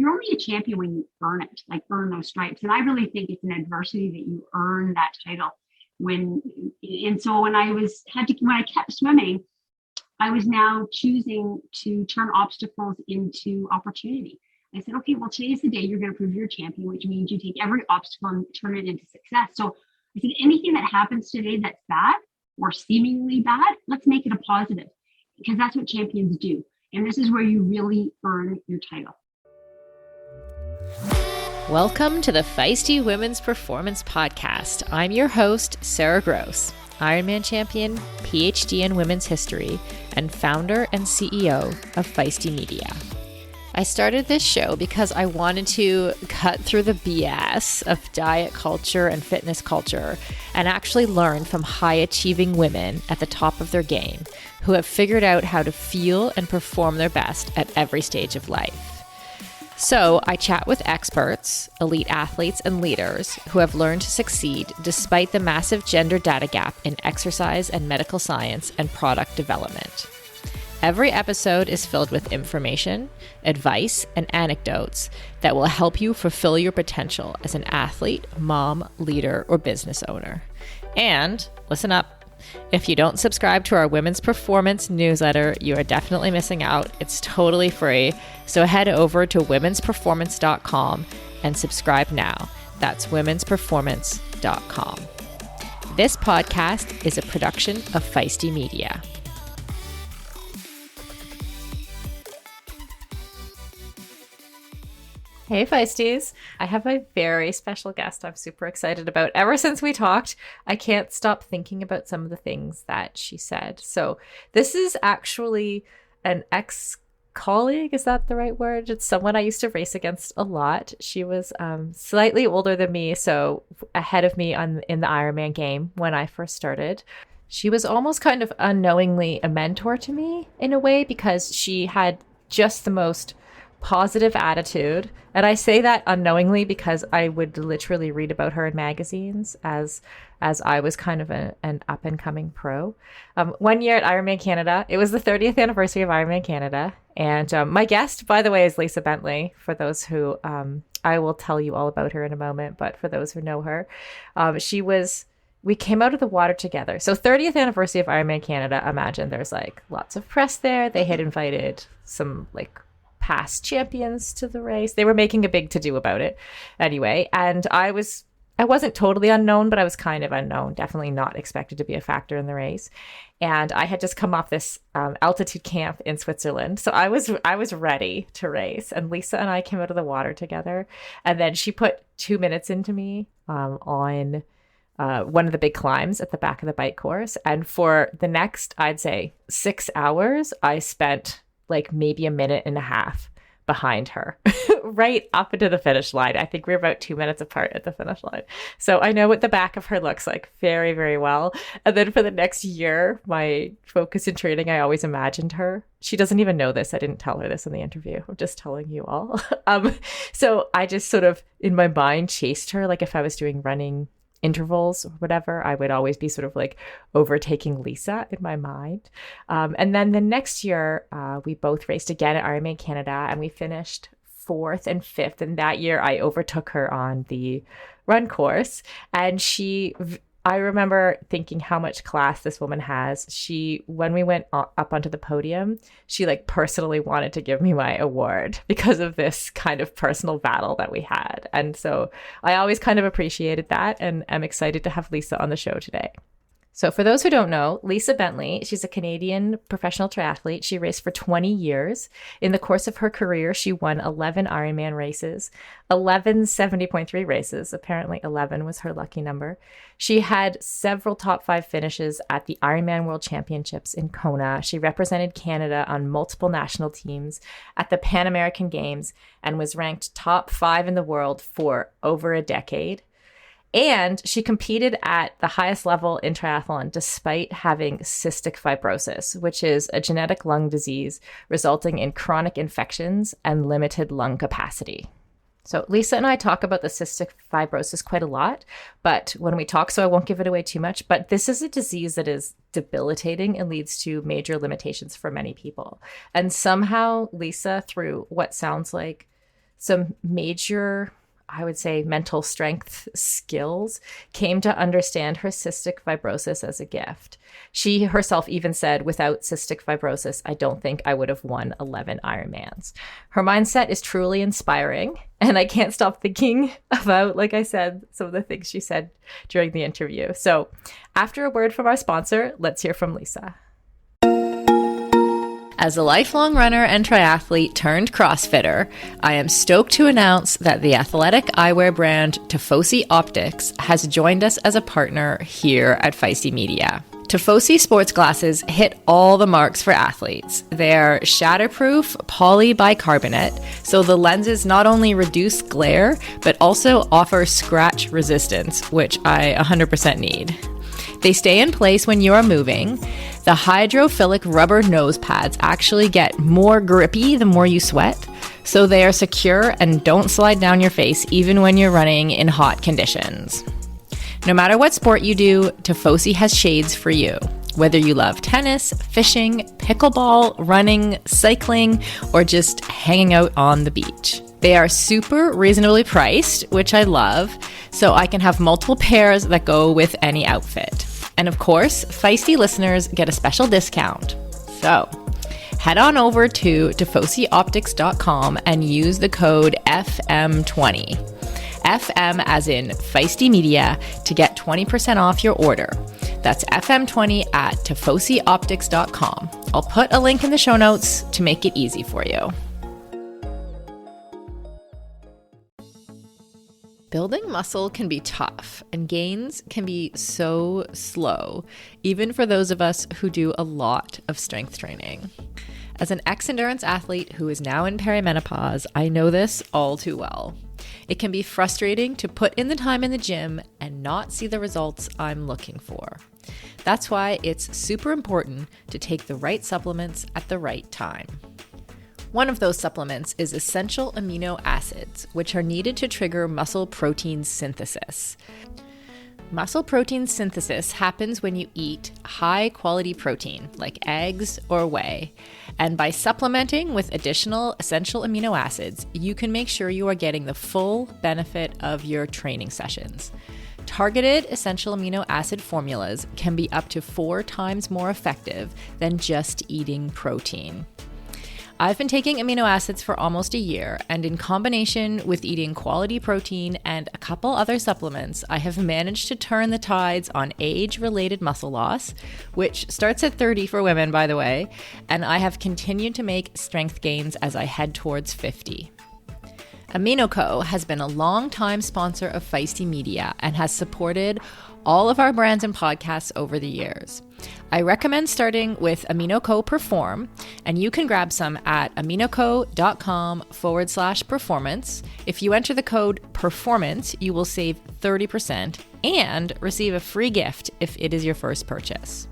you're only a champion when you earn it, like earn those stripes. And I really think it's an adversity that you earn that title. And so when I kept swimming, I was now choosing to turn obstacles into opportunity. I said, okay, well, today's the day you're going to prove you're a champion, which means you take every obstacle and turn it into success. So I said, anything that happens today that's bad or seemingly bad, let's make it a positive, because that's what champions do. And this is where you really earn your title. Welcome to the Feisty Women's Performance Podcast. I'm your host, Sara Gross, Ironman Champion, PhD in Women's History, and founder and CEO of Feisty Media. I started this show because I wanted to cut through the BS of diet culture and fitness culture and actually learn from high-achieving women at the top of their game who have figured out how to feel and perform their best at every stage of life. So I chat with experts, elite athletes, and leaders who have learned to succeed despite the massive gender data gap in exercise and medical science and product development. Every episode is filled with information, advice, and anecdotes that will help you fulfill your potential as an athlete, mom, leader, or business owner. And listen up. If you don't subscribe to our Women's Performance newsletter, you are definitely missing out. It's totally free. So head over to womensperformance.com and subscribe now. That's womensperformance.com. This podcast is a production of Feisty Media. Hey Feisties, I have a very special guest I'm super excited about. Ever since we talked, I can't stop thinking about some of the things that she said. So this is actually an ex-colleague, is that the right word? It's someone I used to race against a lot. She was slightly older than me, so ahead of me in the Ironman game when I first started. She was almost kind of unknowingly a mentor to me in a way because she had just the most positive attitude. And I say that unknowingly because I would literally read about her in magazines as I was kind of an up and coming pro. One year at Ironman Canada, it was the 30th anniversary of Ironman Canada. And my guest, by the way, is Lisa Bentley. For those who, I will tell you all about her in a moment, but for those who know her, we came out of the water together. So 30th anniversary of Ironman Canada, imagine there's like lots of press there. They had invited some like past champions to the race. They were making a big to-do about it anyway. And I wasn't totally unknown, but I was kind of unknown, definitely not expected to be a factor in the race. And I had just come off this altitude camp in Switzerland. So I was ready to race. And Lisa and I came out of the water together. And then she put 2 minutes into me on one of the big climbs at the back of the bike course. And for the next, I'd say 6 hours, I spent like maybe a minute and a half behind her, right up into the finish line. I think we're about 2 minutes apart at the finish line. So I know what the back of her looks like very, very well. And then for the next year, my focus in training, I always imagined her. She doesn't even know this. I didn't tell her this in the interview. I'm just telling you all. So I just sort of in my mind chased her. Like if I was doing running intervals or whatever, I would always be sort of like overtaking Lisa in my mind. And then the next year, we both raced again at Ironman Canada and we finished 4th and 5th. And that year I overtook her on the run course. And I remember thinking how much class this woman has. When we went up onto the podium, she like personally wanted to give me my award because of this kind of personal battle that we had. And so I always kind of appreciated that and I'm excited to have Lisa on the show today. So for those who don't know, Lisa Bentley, she's a Canadian professional triathlete. She raced for 20 years. In the course of her career, she won 11 Ironman races, 11 70.3 races. Apparently 11 was her lucky number. She had several top 5 finishes at the Ironman World Championships in Kona. She represented Canada on multiple national teams at the Pan American Games and was ranked top 5 in the world for over a decade. And she competed at the highest level in triathlon despite having cystic fibrosis, which is a genetic lung disease resulting in chronic infections and limited lung capacity. So Lisa and I talk about the cystic fibrosis quite a lot, but when we talk, so I won't give it away too much, but this is a disease that is debilitating and leads to major limitations for many people. And somehow Lisa, through what sounds like some major, I would say, mental strength skills, came to understand her cystic fibrosis as a gift. She herself even said, without cystic fibrosis, I don't think I would have won 11 Ironmans. Her mindset is truly inspiring, and I can't stop thinking about, like I said, some of the things she said during the interview. So after a word from our sponsor, let's hear from Lisa. As a lifelong runner and triathlete turned CrossFitter, I am stoked to announce that the athletic eyewear brand Tifosi Optics has joined us as a partner here at Feisty Media. Tifosi sports glasses hit all the marks for athletes. They're shatterproof polybicarbonate, so the lenses not only reduce glare, but also offer scratch resistance, which I 100% need. They stay in place when you are moving. The hydrophilic rubber nose pads actually get more grippy the more you sweat, so they are secure and don't slide down your face even when you're running in hot conditions. No matter what sport you do, Tifosi has shades for you. Whether you love tennis, fishing, pickleball, running, cycling, or just hanging out on the beach. They are super reasonably priced, which I love, so I can have multiple pairs that go with any outfit. And of course, Feisty listeners get a special discount. So head on over to tifosioptics.com and use the code FM20. FM as in Feisty Media to get 20% off your order. That's FM20 at tifosioptics.com. I'll put a link in the show notes to make it easy for you. Building muscle can be tough, and gains can be so slow, even for those of us who do a lot of strength training. As an ex-endurance athlete who is now in perimenopause, I know this all too well. It can be frustrating to put in the time in the gym and not see the results I'm looking for. That's why it's super important to take the right supplements at the right time. One of those supplements is essential amino acids, which are needed to trigger muscle protein synthesis. Muscle protein synthesis happens when you eat high-quality protein, like eggs or whey. And by supplementing with additional essential amino acids, you can make sure you are getting the full benefit of your training sessions. Targeted essential amino acid formulas can be up to 4 times more effective than just eating protein. I've been taking amino acids for almost a year, and in combination with eating quality protein and a couple other supplements, I have managed to turn the tides on age-related muscle loss, which starts at 30 for women, by the way, and I have continued to make strength gains as I head towards 50. AminoCo has been a long-time sponsor of Feisty Media and has supported all of our brands and podcasts over the years. I recommend starting with AminoCo Perform, and you can grab some at aminoco.com/performance. If you enter the code PERFORMANCE, you will save 30% and receive a free gift if it is your first purchase.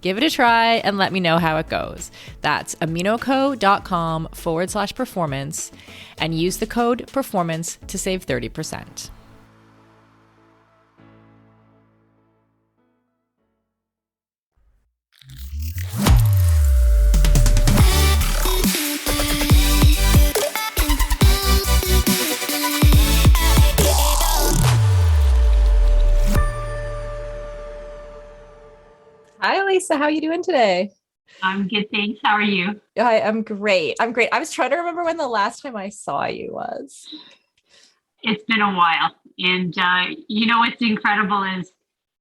Give it a try and let me know how it goes. That's aminoco.com/performance and use the code PERFORMANCE to save 30%. Hi, Lisa. How are you doing today? I'm good, thanks. How are you? I am great. I was trying to remember when the last time I saw you was. It's been a while. And what's incredible is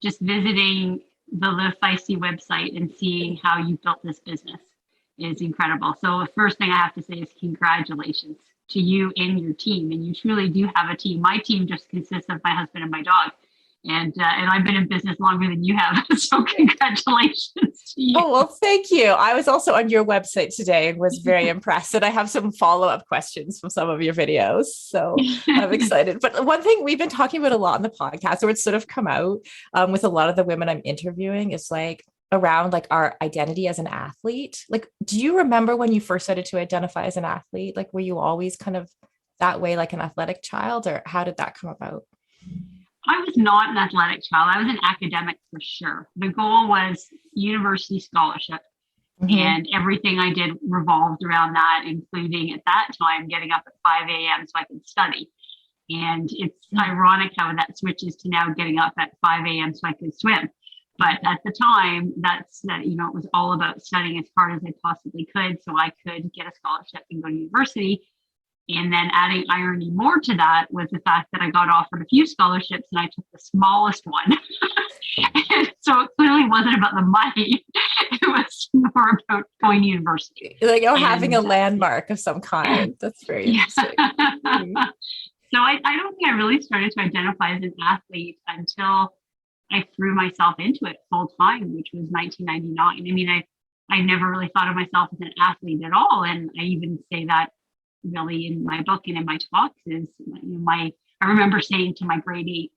just visiting the Live Feisty website and seeing how you built this business is incredible. So the first thing I have to say is congratulations to you and your team. And you truly do have a team. My team just consists of my husband and my dog. And I've been in business longer than you have. So congratulations to you. Oh, well, thank you. I was also on your website today and was very impressed. And I have some follow-up questions from some of your videos. So I'm excited. But one thing we've been talking about a lot on the podcast, or it's sort of come out with a lot of the women I'm interviewing, is like around like our identity as an athlete. Like, do you remember when you first started to identify as an athlete? Like, were you always kind of that way, like an athletic child, or how did that come about? I was not an athletic child. I was an academic for sure. The goal was university scholarship. And everything I did revolved around that, including at that time getting up at 5 a.m. so I could study. And it's ironic how that switches to now getting up at 5 a.m. so I could swim. But at the time, it was all about studying as hard as I possibly could so I could get a scholarship and go to university. And then adding irony more to that was the fact that I got offered a few scholarships and I took the smallest one. And so it clearly wasn't about the money. It was more about going to university. Like, having a landmark of some kind. That's very interesting. So I don't think I really started to identify as an athlete until I threw myself into it full time, which was 1999. I mean, I never really thought of myself as an athlete at all. And I even say that really in my book and in my talks is, I remember saying to my grade 8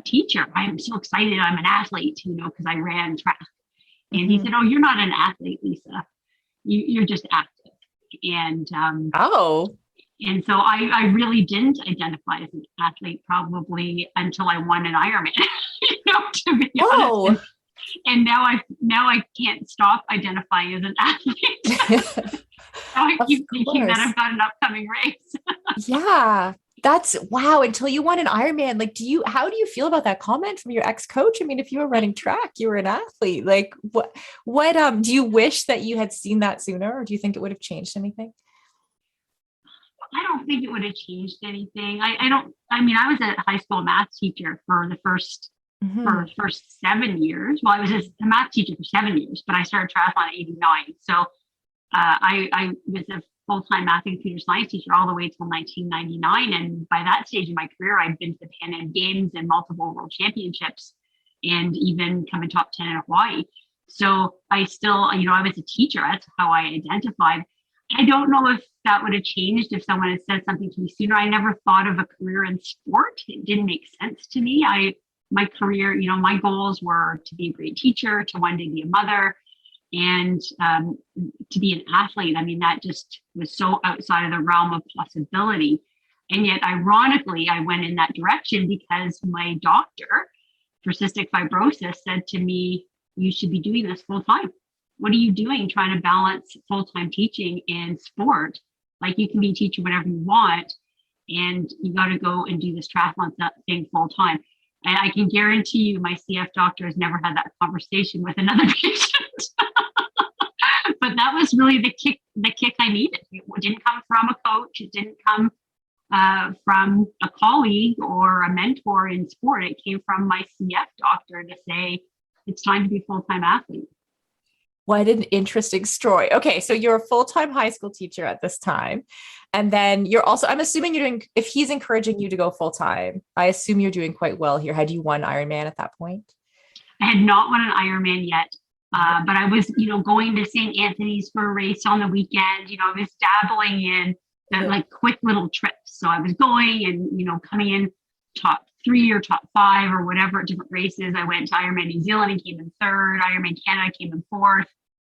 teacher, I'm so excited I'm an athlete, because I ran track. And he said, oh, you're not an athlete, Lisa. You're just active. And and so I really didn't identify as an athlete probably until I won an Ironman, to be honest. And now I can't stop identifying as an athlete. So I keep thinking that I've got an upcoming race. Yeah. That's wow. Until you won an Ironman. Like, how do you feel about that comment from your ex-coach? I mean, if you were running track, you were an athlete. Like what, do you wish that you had seen that sooner, or do you think it would have changed anything? I don't think it would have changed anything. I was a high school math teacher for the first 7 years. Well, I was a math teacher for 7 years, but I started triathlon in 89. So I was a full-time math and computer science teacher all the way till 1999. And by that stage in my career, I'd been to the Pan Am Games and multiple world championships and even come in top 10 in Hawaii. So I still, I was a teacher. That's how I identified. I don't know if that would have changed if someone had said something to me sooner. I never thought of a career in sport. It didn't make sense to me. My career, my goals were to be a great teacher, to one day be a mother, and to be an athlete. I mean, that just was so outside of the realm of possibility. And yet, ironically, I went in that direction because my doctor for cystic fibrosis said to me, you should be doing this full time. What are you doing trying to balance full-time teaching and sport? Like, you can be a teacher whenever you want, and you got to go and do this triathlon thing full time. And I can guarantee you my CF doctor has never had that conversation with another patient. But that was really the kick I needed. It didn't come from a coach. It didn't come from a colleague or a mentor in sport. It came from my CF doctor to say, it's time to be a full-time athlete. What an interesting story. Okay. So you're a full-time high school teacher at this time. And then you're also, I'm assuming if he's encouraging you to go full-time, I assume you're doing quite well here. Had you won Ironman at that point? I had not won an Ironman yet, but I was, going to St. Anthony's for a race on the weekend. I was dabbling in the like quick little trips. So I was going and, coming in top 3 or top 5 or whatever at different races. I went to Ironman New Zealand and came in 3rd. Ironman Canada came in 4th.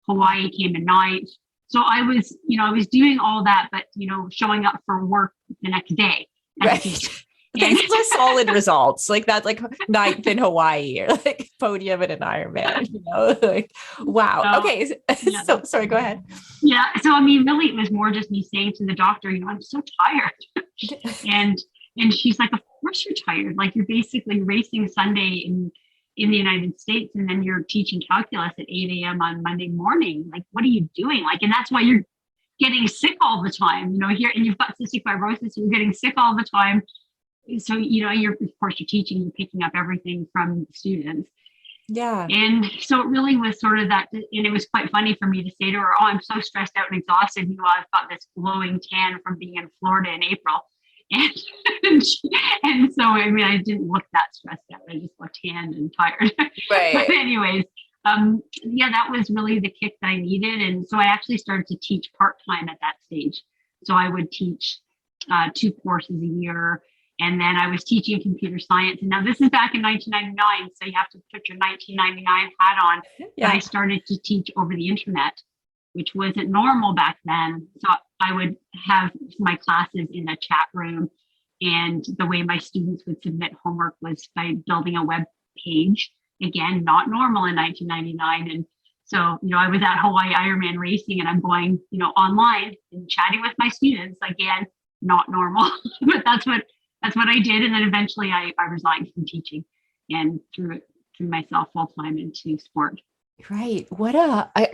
Hawaii came in 9th. So I was, doing all that, but, showing up for work the next day. Right. These are solid results like that, like 9th in Hawaii or like podium in an Ironman, like, wow. So, okay. So sorry, go ahead. Yeah. So, really, it was more just me saying to the doctor, I'm so tired. And she's like, of course you're tired. Like, you're basically racing Sunday in the United States, and then you're teaching calculus at 8 a.m. on Monday morning. Like, what are you doing? Like, and that's why you're getting sick all the time, here, and you've got cystic fibrosis, you're getting sick all the time. So, you're, of course, you're teaching, you're picking up everything from students. Yeah. And so it really was sort of that, and it was quite funny for me to say to her, oh, I'm so stressed out and exhausted. I've got this glowing tan from being in Florida in April. And so, I didn't look that stressed out. I just looked tanned and tired. Right. But anyways, that was really the kick that I needed. And so I actually started to teach part-time at that stage. So I would teach 2 courses a year. And then I was teaching computer science. And now this is back in 1999. So you have to put your 1999 hat on. Yeah. I started to teach over the internet, which wasn't normal back then. So I would have my classes in a chat room, and the way my students would submit homework was by building a web page. Again, not normal in 1999. And So, I was at Hawaii Ironman racing and I'm going, online and chatting with my students. Again, not normal, but that's what I did. And then eventually I resigned from teaching and threw myself full time into sport. Right.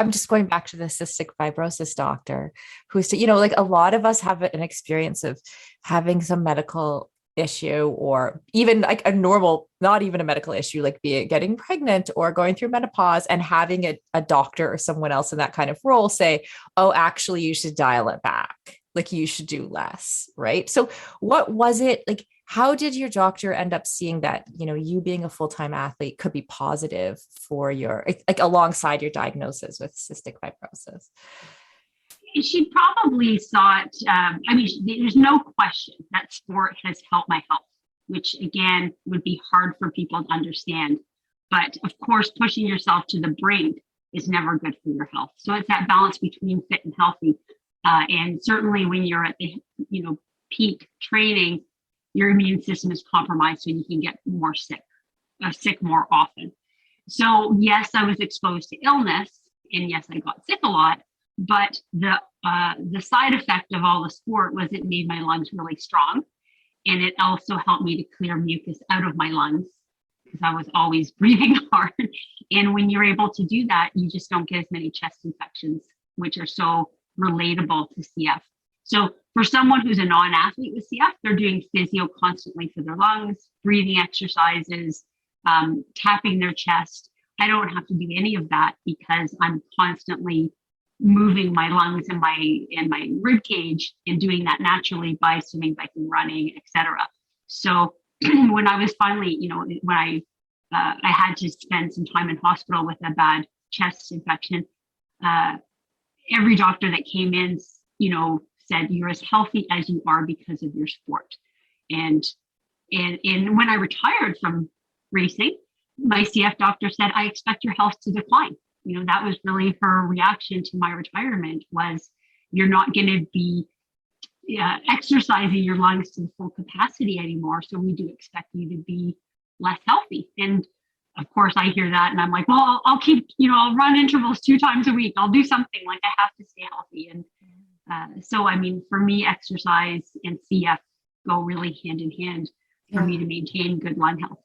I'm just going back to the cystic fibrosis doctor who's, like a lot of us have an experience of having some medical issue or even like a normal, not even a medical issue, like be it getting pregnant or going through menopause and having a doctor or someone else in that kind of role say, oh, actually, you should dial it back. Like you should do less. Right. So what was it like? How did your doctor end up seeing that, you being a full-time athlete could be positive for your, like alongside your diagnosis with cystic fibrosis? She probably thought, there's no question that sport has helped my health, which again would be hard for people to understand. But of course, pushing yourself to the brink is never good for your health. So it's that balance between fit and healthy. And certainly when you're at the, peak training, your immune system is compromised, so you can get more sick more often. So yes, I was exposed to illness, and yes, I got sick a lot. But the side effect of all the sport was it made my lungs really strong, and it also helped me to clear mucus out of my lungs because I was always breathing hard. And when you're able to do that, you just don't get as many chest infections, which are so relatable to CF. So for someone who's a non-athlete with CF, they're doing physio constantly for their lungs, breathing exercises, tapping their chest. I don't have to do any of that because I'm constantly moving my lungs and my rib cage and doing that naturally by swimming, biking, running, etc. So when I was finally, when I had to spend some time in hospital with a bad chest infection, every doctor that came in, said you're as healthy as you are because of your sport. And when I retired from racing, my CF doctor said, I expect your health to decline. That was really her reaction to my retirement was you're not going to be exercising your lungs to the full capacity anymore. So we do expect you to be less healthy. And of course I hear that and I'm like, well, I'll keep, I'll run intervals 2 times a week. I'll do something, like I have to stay healthy. And so, for me, exercise and CF go really hand in hand for me to maintain good lung health.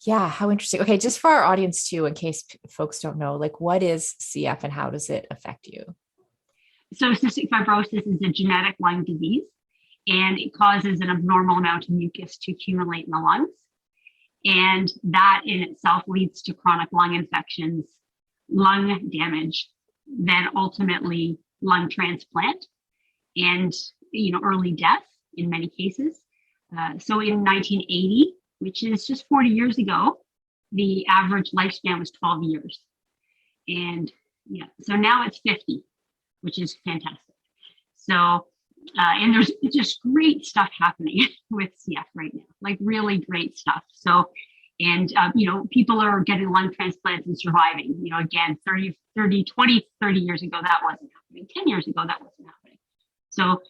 Yeah. How interesting. Okay. Just for our audience too, in case folks don't know, like what is CF and how does it affect you? So cystic fibrosis is a genetic lung disease, and it causes an abnormal amount of mucus to accumulate in the lungs. And that in itself leads to chronic lung infections, lung damage, then ultimately lung transplant and, early death in many cases. So in 1980, which is just 40 years ago, the average lifespan was 12 years. And so now it's 50, which is fantastic. So, and there's just great stuff happening with CF right now, like really great stuff. So, and, people are getting lung transplants and surviving, again, 30 years ago, that wasn't happening. 10 years ago, that wasn't happening. So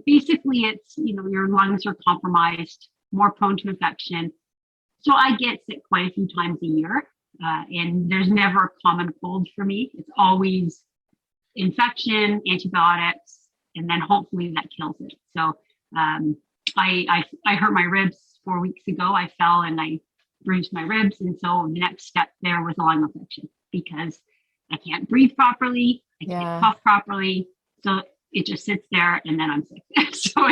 basically it's, your lungs are compromised, more prone to infection. So I get sick quite a few times a year, and there's never a common cold for me. It's always infection, antibiotics, and then hopefully that kills it. So I hurt my ribs 4 weeks ago. I fell and I bruised my ribs. And so the next step there was a lung infection because I can't breathe properly. I can't cough properly. So it just sits there and then I'm sick. So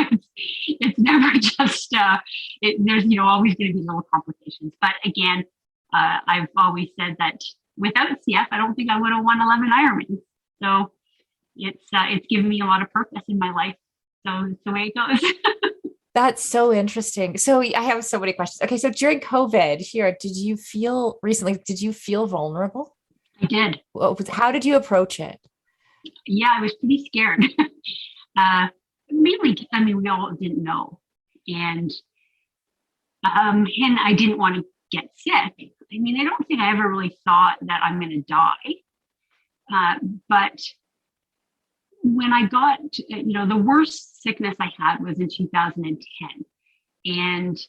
it's never just, there's, always going to be little complications. But again, I've always said that without CF, I don't think I would have won 11 Ironmans. So it's given me a lot of purpose in my life. So it's the way it goes. That's so interesting. So I have so many questions. Okay. So during COVID here, did you feel vulnerable? I did. How did you approach it? Yeah, I was pretty scared. Mainly, we all didn't know. And I didn't want to get sick. I don't think I ever really thought that I'm going to die. But when I got, the worst sickness I had was in 2010. And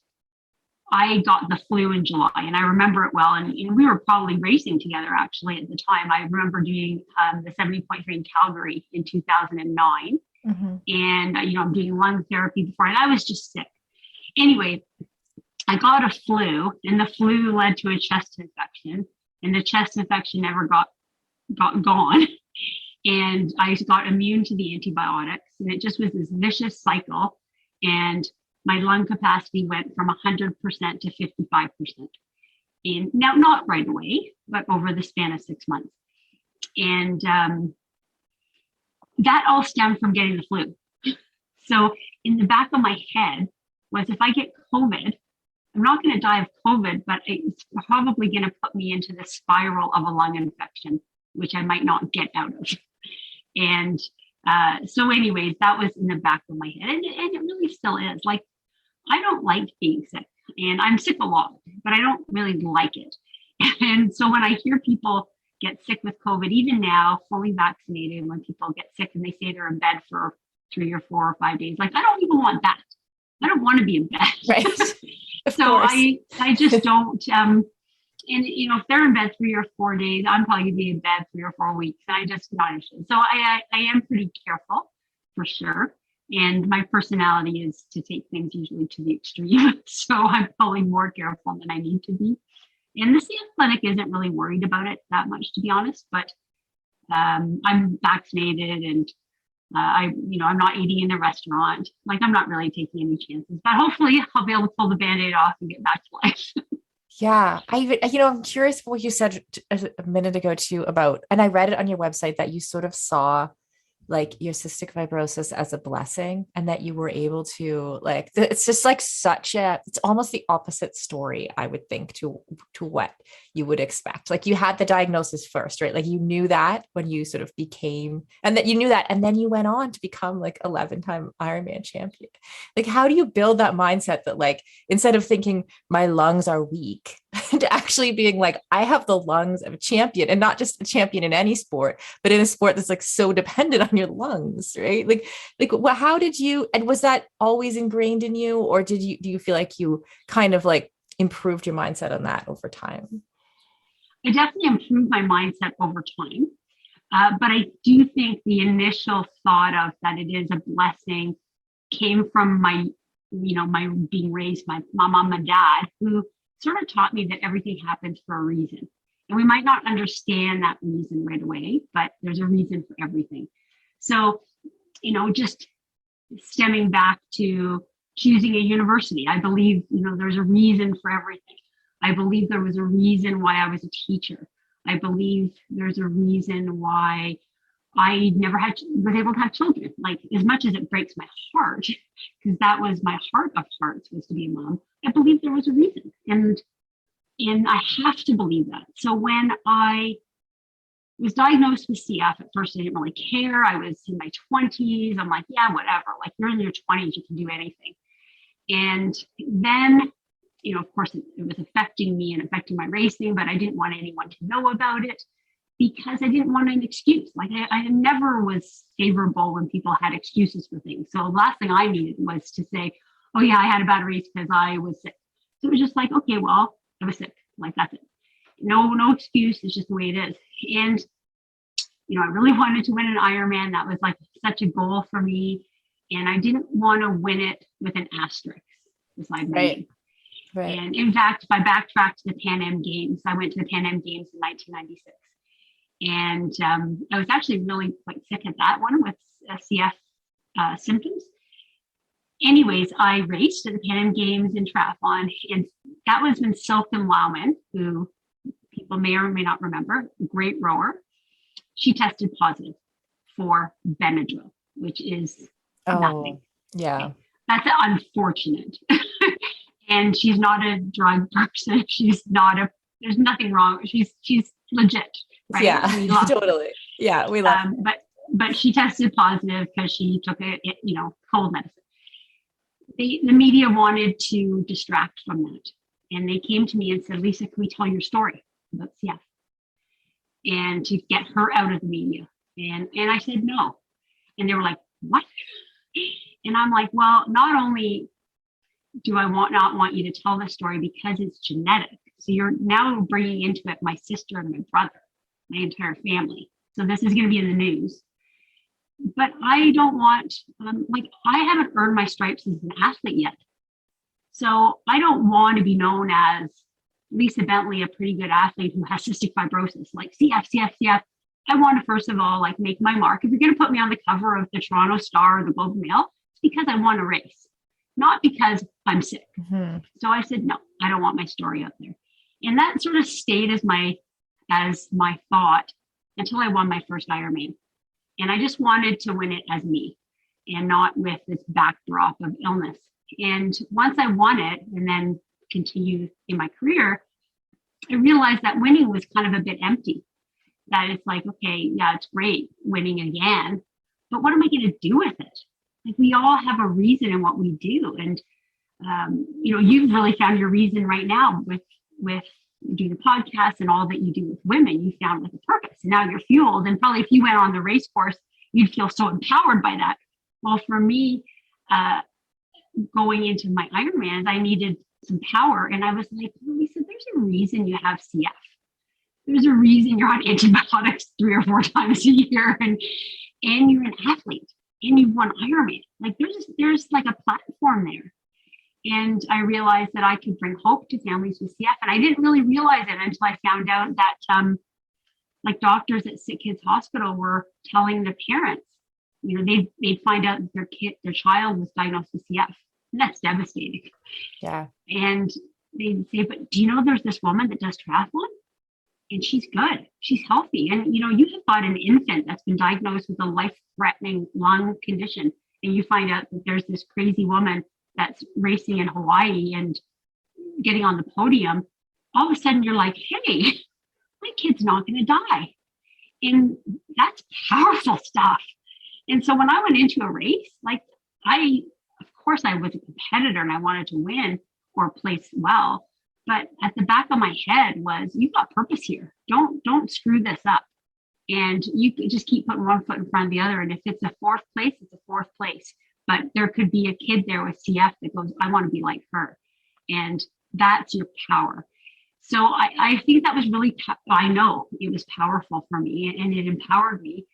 I got the flu in July, and I remember it well. And we were probably racing together actually at the time. I remember doing the 70.3 in Calgary in 2009. Mm-hmm. And, I'm doing lung therapy before, and I was just sick. Anyway, I got a flu, and the flu led to a chest infection, and the chest infection never got gone. And I got immune to the antibiotics, and it just was this vicious cycle. And my lung capacity went from 100% to 55%. And now, not right away, but over the span of 6 months. And that all stemmed from getting the flu. So in the back of my head was, if I get COVID, I'm not going to die of COVID, but it's probably going to put me into the spiral of a lung infection, which I might not get out of. And so anyways, that was in the back of my head. And it really still is. Like, I don't like being sick, and I'm sick a lot, but I don't really like it. And so when I hear people get sick with COVID, even now, fully vaccinated, when people get sick and they say they're in bed for 3 or 4 or 5 days, like, I don't even want that. I don't want to be in bed. Right. So I just don't. And if they're in bed 3 or 4 days, I'm probably gonna be in bed 3 or 4 weeks. I just not interested. So I am pretty careful, for sure. And my personality is to take things usually to the extreme. So I'm probably more careful than I need to be. And the CF clinic isn't really worried about it that much, to be honest. But I'm vaccinated, and I'm not eating in a restaurant. Like, I'm not really taking any chances. But hopefully I'll be able to pull the Band-Aid off and get back to life. Yeah. I'm curious what you said a minute ago too about, and I read it on your website, that you sort of saw like your cystic fibrosis as a blessing, and that you were able to, like, it's just like it's almost the opposite story, I would think, to what you would expect. Like, you had the diagnosis first, right? Like, you knew that when you sort of became, and that you knew that, and then you went on to become like 11-time Ironman champion. Like, how do you build that mindset that, like, instead of thinking my lungs are weak, to actually being like, I have the lungs of a champion, and not just a champion in any sport, but in a sport that's like so dependent on your lungs, right? How did you, and was that always ingrained in you, or do you feel like you kind of like improved your mindset on that over time? I definitely improved my mindset over time. But I do think the initial thought of that it is a blessing came from my being raised by my mom and dad, who sort of taught me that everything happens for a reason. And we might not understand that reason right away, but there's a reason for everything. So, just stemming back to choosing a university, I believe, there's a reason for everything. I believe there was a reason why I was a teacher. I believe there's a reason why I never was able to have children. Like, as much as it breaks my heart, because that was my heart of hearts, was to be a mom, I believe there was a reason. And I have to believe that. So when I was diagnosed with CF, at first I didn't really care. I was in my 20s. I'm like, yeah, whatever. Like, you're in your 20s, you can do anything. And then, of course, it was affecting me and affecting my racing, but I didn't want anyone to know about it, because I didn't want an excuse. Like, I never was favorable when people had excuses for things. So the last thing I needed was to say, oh yeah, I had a bad race because I was sick. So it was just like, okay, well, I was sick. Like, that's it. No excuse. It's just the way it is. And, I really wanted to win an Ironman. That was like such a goal for me. And I didn't want to win it with an asterisk beside my name. Right. And in fact, if I backtrack to the Pan Am Games, I went to the Pan Am Games in 1996. And I was actually really quite sick at that one with CF symptoms. Anyways, I raced at the Pan Am Games in triathlon, and that was when Silken Lauman, who people may or may not remember, a great rower, she tested positive for Benadryl, which is nothing. Yeah. That's unfortunate. And she's not a drug person. There's nothing wrong. She's legit. Right? Yeah, totally. Yeah, we love her. But she tested positive because she took cold medicine. The media wanted to distract from that. And they came to me and said, Lisa, can we tell your story about CF? And to get her out of the media. And I said, no. And they were like, what? And I'm like, well, not only do I not want you to tell the story because it's genetic. So you're now bringing into it my sister and my brother, my entire family. So this is going to be in the news. But I don't want, I haven't earned my stripes as an athlete yet. So I don't want to be known as Lisa Bentley, a pretty good athlete who has cystic fibrosis, like CF, CF, CF. I want to, first of all, like make my mark. If you're going to put me on the cover of the Toronto Star or the Globe and Mail, it's because I want to race, not because I'm sick. Mm-hmm. So I said, no, I don't want my story out there. And that sort of stayed as my thought until I won my first Ironman. And I just wanted to win it as me and not with this backdrop of illness. And once I won it and then continued in my career, I realized that winning was kind of a bit empty. That it's like, okay, yeah, it's great winning again, but what am I going to do with it? Like, we all have a reason in what we do. And, you've really found your reason right now with doing the podcast and all that you do with women. You found with a purpose, and now you're fueled. And probably if you went on the race course, you'd feel so empowered by that. Well, for me, going into my Ironmans, I needed some power. And I was like, Lisa, there's a reason you have CF. There's a reason you're on antibiotics 3 or 4 times a year, and you're an athlete and you've won Ironman. Like there's like a platform there. And I realized that I could bring hope to families with CF. And I didn't really realize it until I found out that like doctors at Sick Kids Hospital were telling the parents, they'd find out that their child was diagnosed with CF. And that's devastating. Yeah. And they'd say, but do you know there's this woman that does triathlon? And she's good. She's healthy. And, you have got an infant that's been diagnosed with a life-threatening lung condition. And you find out that there's this crazy woman that's racing in Hawaii and getting on the podium. All of a sudden, you're like, hey, my kid's not going to die. And that's powerful stuff. And so when I went into a race, like of course, I was a competitor and I wanted to win or place well. But at the back of my head was, you've got purpose here. Don't screw this up. And you just keep putting one foot in front of the other. And if it's a 4th place, it's a 4th place. But there could be a kid there with CF that goes, I want to be like her. And that's your power. So I think that was really, I know it was powerful for me, and it empowered me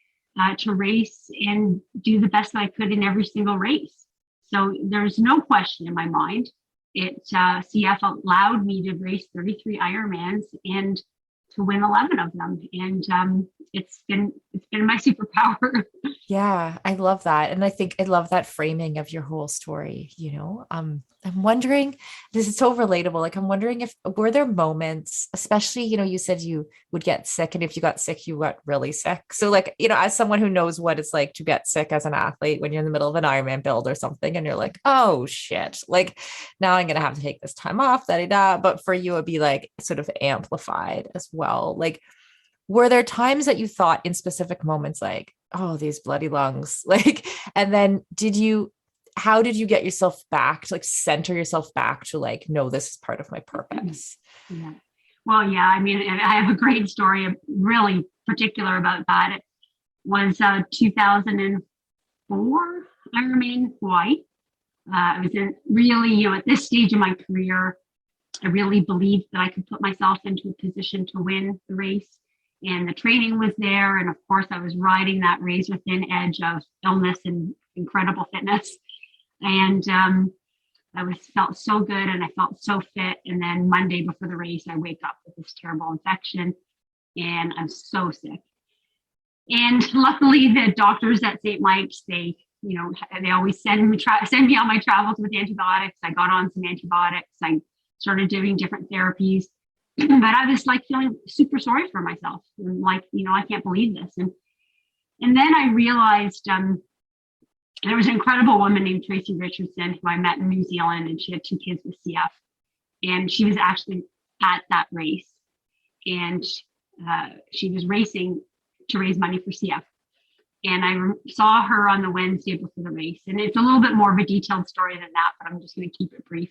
to race and do the best that I could in every single race. So there's no question in my mind. CF allowed me to race 33 Ironmans and to win 11 of them. And it's been my superpower. Yeah, I love that. And I think I love that framing of your whole story. I'm wondering, this is so relatable. Like, I'm wondering were there moments, especially, you said you would get sick, and if you got sick, you got really sick. So like, as someone who knows what it's like to get sick as an athlete when you're in the middle of an Ironman build or something, and you're like, oh shit, like now I'm going to have to take this time off, da-da-da. But for you, it'd be like sort of amplified as well. Like, were there times that you thought in specific moments, like, oh, these bloody lungs, like, and then how did you get yourself back to like center yourself back to like, no, this is part of my purpose? Yeah. Well, yeah, I mean, I have a great story, really particular about that. It was 2004 Ironman Hawaii. I was in really, at this stage of my career, I really believed that I could put myself into a position to win the race. And the training was there. And of course, I was riding that razor thin edge of illness and incredible fitness. And felt so good, and I felt so fit. And then Monday before the race, I wake up with this terrible infection, and I'm so sick. And luckily, the doctors at St. Mike's, they always send me on my travels with antibiotics. I got on some antibiotics. I started doing different therapies, but I was like feeling super sorry for myself. And like, I can't believe this. And then I realized, there was an incredible woman named Tracy Richardson who I met in New Zealand, and she had 2 kids with CF. And she was actually at that race, and she was racing to raise money for CF. And I saw her on the Wednesday before the race. And it's a little bit more of a detailed story than that, but I'm just going to keep it brief.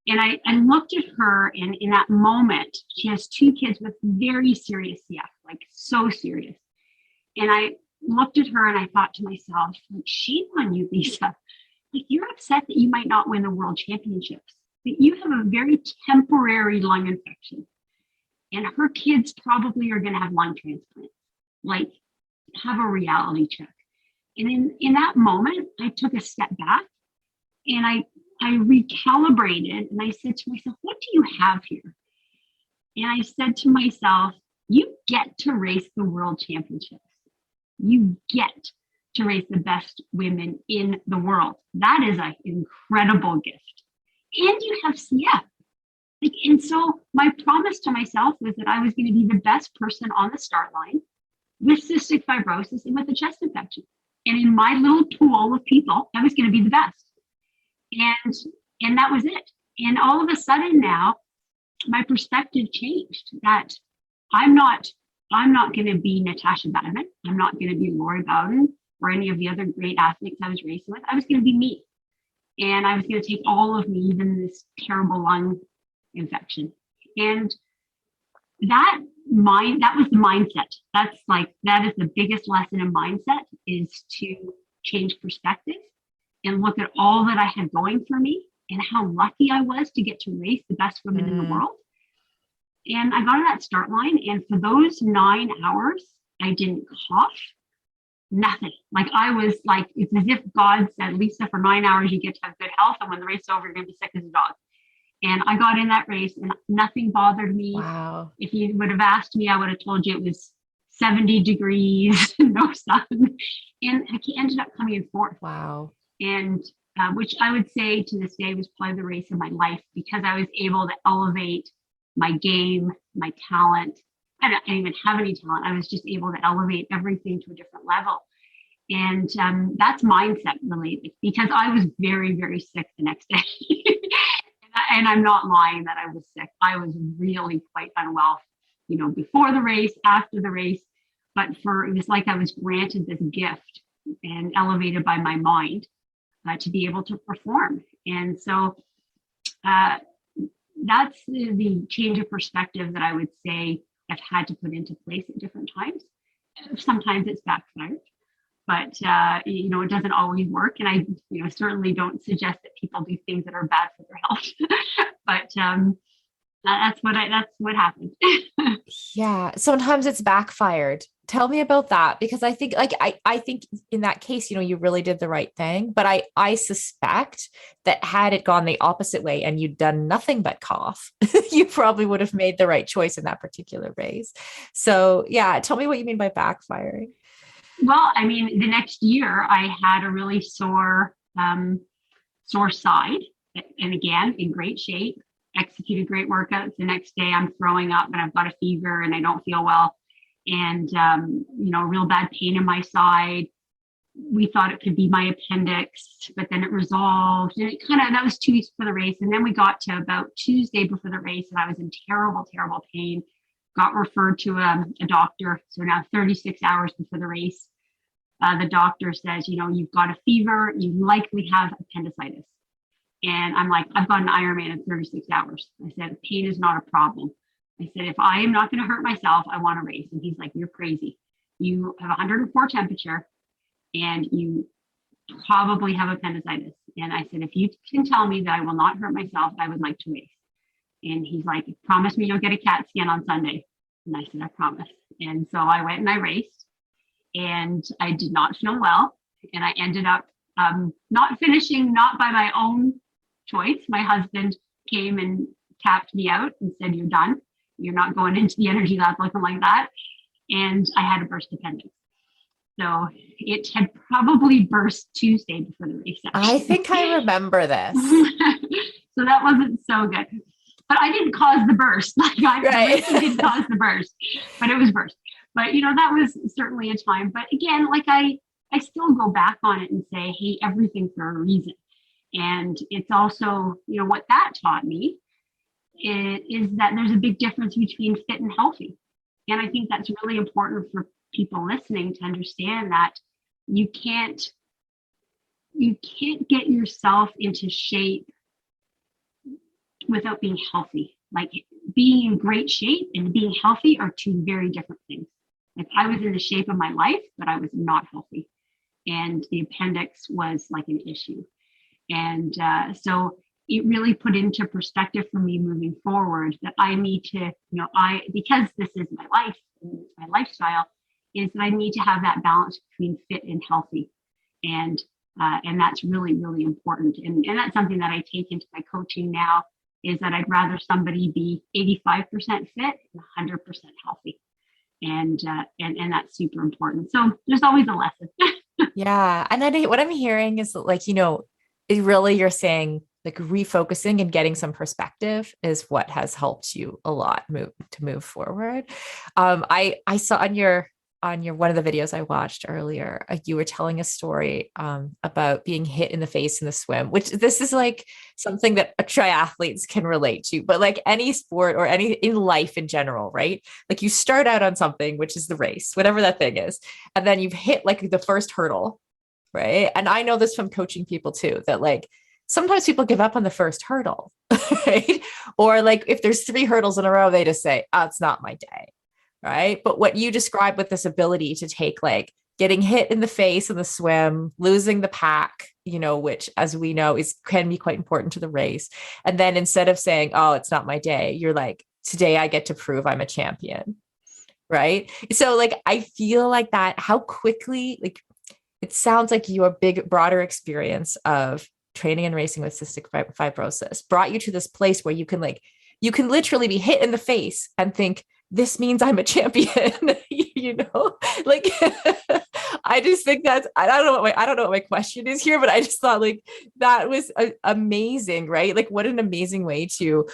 And I looked at her, and in that moment, she has 2 kids with very serious CF, like so serious. And I looked at her and I thought to myself, like, shame on you, Lisa. like, you're upset that you might not win the world championships, that you have a very temporary lung infection, and her kids probably are going to have lung transplants. Like, have a reality check. And in that moment, I took a step back and I recalibrated, and I said to myself, what do you have here? And I said to myself, you get to race the world championships. You get to race the best women in the world. That is an incredible gift. And you have CF. Like, and so my promise to myself was that I was going to be the best person on the start line with cystic fibrosis and with a chest infection. And in my little pool of people, I was going to be the best. And that was it. And all of a sudden now, my perspective changed, that I'm not going to be Natasha Badman. I'm not going to be Lori Bowden or any of the other great athletes I was racing with. I was going to be me. And I was going to take all of me, even this terrible lung infection. And that was the mindset. That is the biggest lesson in mindset, is to change perspective and look at all that I had going for me and how lucky I was to get to race the best women in the world. And I got on that start line, and for those 9 hours, I didn't cough, nothing. Like, I was like, it's as if God said, Lisa, for 9 hours, you get to have good health, and when the race is over, you're going to be sick as a dog. And I got in that race and nothing bothered me. Wow. If you would have asked me, I would have told you it was 70 degrees, no sun. And I ended up coming in fourth. Wow. And which I would say to this day was probably the race of my life, because I was able to elevate my game, my talent. I didn't even have any talent. I was just able to elevate everything to a different level. And that's mindset related, because I was very, very sick the next day. And I'm not lying that I was sick. I was really quite unwell, before the race, after the race. But it was like I was granted this gift and elevated by my mind to be able to perform. And so that's the change of perspective that I would say I've had to put into place at different times. Sometimes it's backfired, but it doesn't always work. And I certainly don't suggest that people do things that are bad for their health. But that's what happened. Yeah, sometimes it's backfired. Tell me about that, because I think I think in that case, you really did the right thing. But I suspect that had it gone the opposite way and you'd done nothing but cough, you probably would have made the right choice in that particular race. So yeah, tell me what you mean by backfiring. Well, I mean, the next year I had a really sore side, and again, in great shape, executed great workouts. The next day I'm throwing up and I've got a fever and I don't feel well. And, real bad pain in my side. We thought it could be my appendix, but then it resolved. And that was 2 weeks before the race. And then we got to about Tuesday before the race, and I was in terrible, terrible pain. Got referred to a doctor. So now 36 hours before the race, the doctor says, you've got a fever, you likely have appendicitis. And I'm like, I've got an Ironman in 36 hours. I said, pain is not a problem. I said, if I am not going to hurt myself, I want to race. And he's like, you're crazy. You have 104 temperature and you probably have appendicitis. And I said, if you can tell me that I will not hurt myself, I would like to race. And he's like, promise me you'll get a CAT scan on Sunday. And I said, I promise. And so I went and I raced, and I did not feel well. And I ended up not finishing, not by my own choice. My husband came and tapped me out and said, you're done. You're not going into the energy lab looking like that. And I had a burst appendix. So it had probably burst Tuesday before the race. I think I remember this. So that wasn't so good. But I didn't cause the burst. The racing didn't cause the burst, but it was burst. But that was certainly a time. But again, I still go back on it and say, hey, everything for a reason. And it's also, what that taught me is that there's a big difference between fit and healthy. And I think that's really important for people listening to understand that you can't get yourself into shape without being healthy. Like, being in great shape and being healthy are two very different things. Like, I was in the shape of my life, but I was not healthy. And the appendix was like an issue. And so it really put into perspective for me moving forward that I need to, because this is my life, my lifestyle, is that I need to have that balance between fit and healthy. And that's really, really important. And that's something that I take into my coaching now, is that I'd rather somebody be 85% fit and 100% healthy. And that's super important. So there's always a lesson. Yeah. And then what I'm hearing is like, really you're saying like refocusing and getting some perspective is what has helped you a lot move forward. I saw on your one of the videos I watched earlier, you were telling a story about being hit in the face in the swim, which this is like something that triathletes can relate to, but like any sport or any in life in general, right? Like you start out on something, which is the race, whatever that thing is, and then you've hit like the first hurdle, right? And I know this from coaching people too, that like sometimes people give up on the first hurdle, right? Or like if there's 3 hurdles in a row, they just say, oh, it's not my day. Right. But what you described with this ability to take like getting hit in the face in the swim, losing the pack, which as we know can be quite important to the race. And then instead of saying, oh, it's not my day, you're like, today I get to prove I'm a champion. Right. So like, I feel like that, how quickly, like, it sounds like your broader experience of training and racing with cystic fibrosis brought you to this place where you can literally be hit in the face and think, this means I'm a champion, like, I just think I don't know what my question is here, but I just thought like, that was amazing, right? Like what an amazing way to,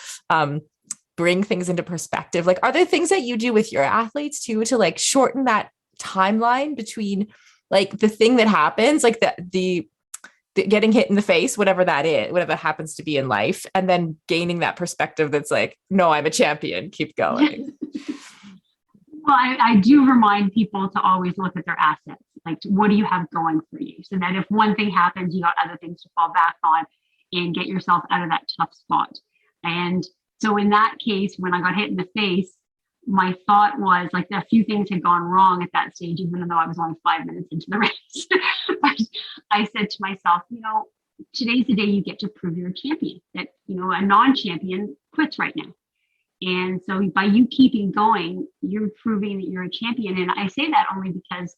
bring things into perspective. Like, are there things that you do with your athletes too, to like shorten that timeline between like the thing that happens, like the getting hit in the face, whatever that is, whatever happens to be in life, and then gaining that perspective that's like, no, I'm a champion, keep going. Well, I do remind people to always look at their assets. Like, what do you have going for you? So that if one thing happens, you got other things to fall back on and get yourself out of that tough spot. And so in that case, when I got hit in the face, my thought was like a few things had gone wrong at that stage, even though I was only 5 minutes into the race. I said to myself, today's the day you get to prove you're a champion, that, a non-champion quits right now. And so by you keeping going, you're proving that you're a champion. And I say that only because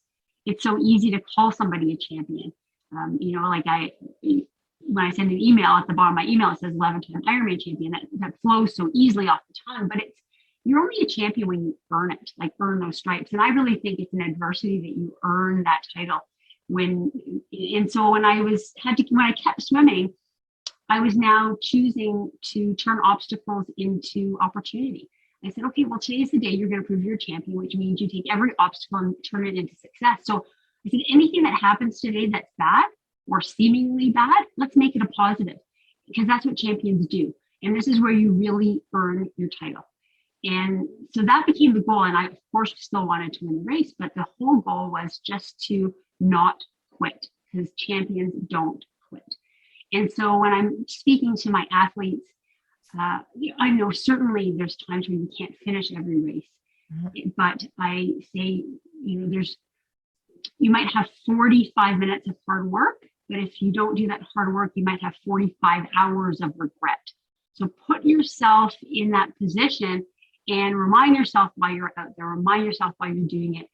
it's so easy to call somebody a champion. When I send an email, at the bottom of my email, it says 11-time Ironman champion. That flows so easily off the tongue, but you're only a champion when you earn it, like earn those stripes. And I really think it's an adversity that you earn that title. So when I kept swimming, I was now choosing to turn obstacles into opportunity. I said, okay, well, today's the day you're going to prove you're a champion, which means you take every obstacle and turn it into success. So I said, anything that happens today that's bad or seemingly bad, let's make it a positive, because that's what champions do. And this is where you really earn your title. And so that became the goal. And I, of course, still wanted to win the race, but the whole goal was just to not quit, because champions don't quit. And so when I'm speaking to my athletes, I know certainly there's times when you can't finish every race, but I say, you might have 45 minutes of hard work, but if you don't do that hard work, you might have 45 hours of regret. So put yourself in that position and remind yourself why you're out there, remind yourself why you're doing it.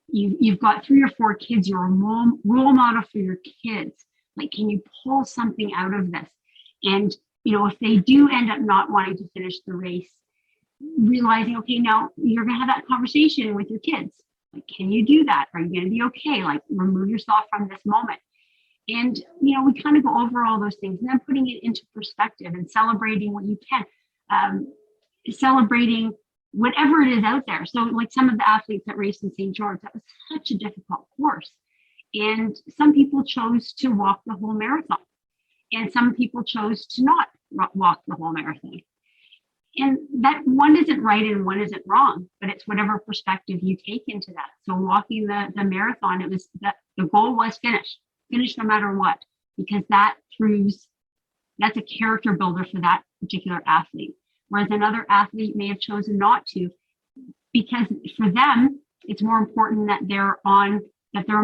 You've got 3 or 4 kids, you're a role model for your kids. Like, can you pull something out of this? And, if they do end up not wanting to finish the race, realizing, okay, now you're going to have that conversation with your kids. Like, can you do that? Are you going to be okay? Like, remove yourself from this moment. And, we kind of go over all those things and then putting it into perspective and celebrating what you can, celebrating whatever it is out there. So like some of the athletes that raced in St. George, that was such a difficult course. And some people chose to walk the whole marathon. And some people chose to not walk the whole marathon. And that one isn't right and one isn't wrong, but it's whatever perspective you take into that. So walking the marathon, it was that the goal was finish no matter what, because that's a character builder for that particular athlete. Whereas another athlete may have chosen not to, because for them, it's more important that they're a